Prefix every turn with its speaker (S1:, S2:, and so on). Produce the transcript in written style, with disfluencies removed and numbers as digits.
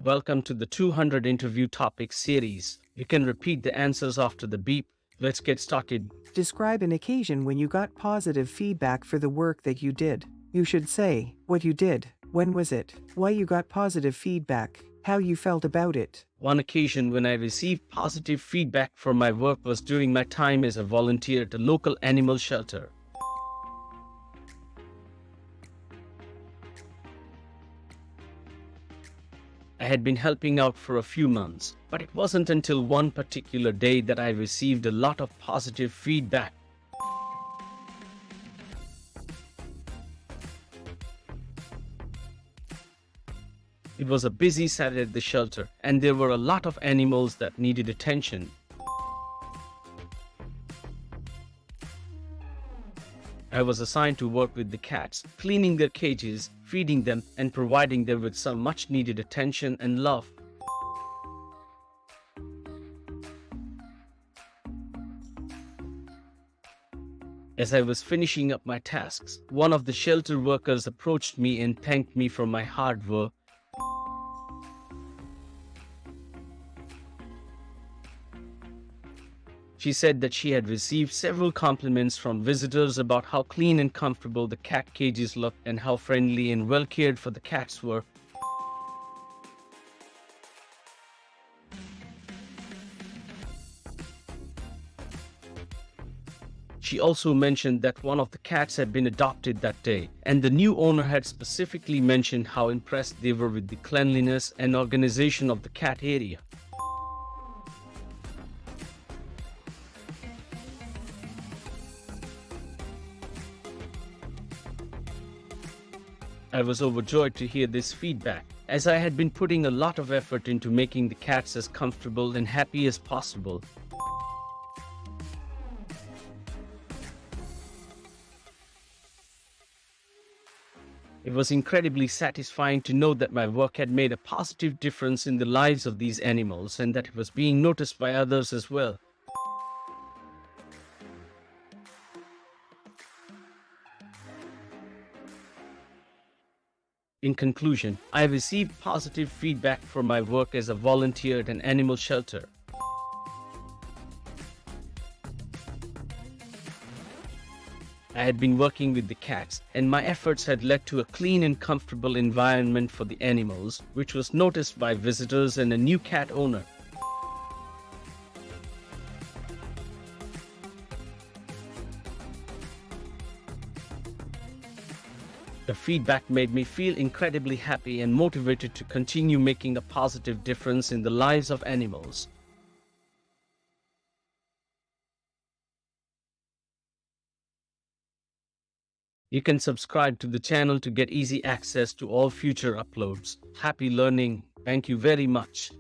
S1: Welcome to the 200 interview topic series. You can repeat the answers after the beep. Let's get started.
S2: Describe an occasion when you got positive feedback for the work that you did. You should say what you did, when was it, why you got positive feedback, how you felt about it.
S1: One occasion when I received positive feedback for my work was during my time as a volunteer at a local animal shelter. I had been helping out for a few months, but it wasn't until one particular day that I received a lot of positive feedback. It was a busy Saturday at the shelter, and there were a lot of animals that needed attention. I was assigned to work with the cats, cleaning their cages, feeding them, and providing them with some much-needed attention and love. As I was finishing up my tasks, one of the shelter workers approached me and thanked me for my hard work. She said that she had received several compliments from visitors about how clean and comfortable the cat cages looked and how friendly and well cared for the cats were. She also mentioned that one of the cats had been adopted that day, and the new owner had specifically mentioned how impressed they were with the cleanliness and organization of the cat area. I was overjoyed to hear this feedback, as I had been putting a lot of effort into making the cats as comfortable and happy as possible. It was incredibly satisfying to know that my work had made a positive difference in the lives of these animals and that it was being noticed by others as well. In conclusion, I received positive feedback for my work as a volunteer at an animal shelter. I had been working with the cats, and my efforts had led to a clean and comfortable environment for the animals, which was noticed by visitors and a new cat owner. The feedback made me feel incredibly happy and motivated to continue making a positive difference in the lives of animals. You can subscribe to the channel to get easy access to all future uploads. Happy learning. Thank you very much.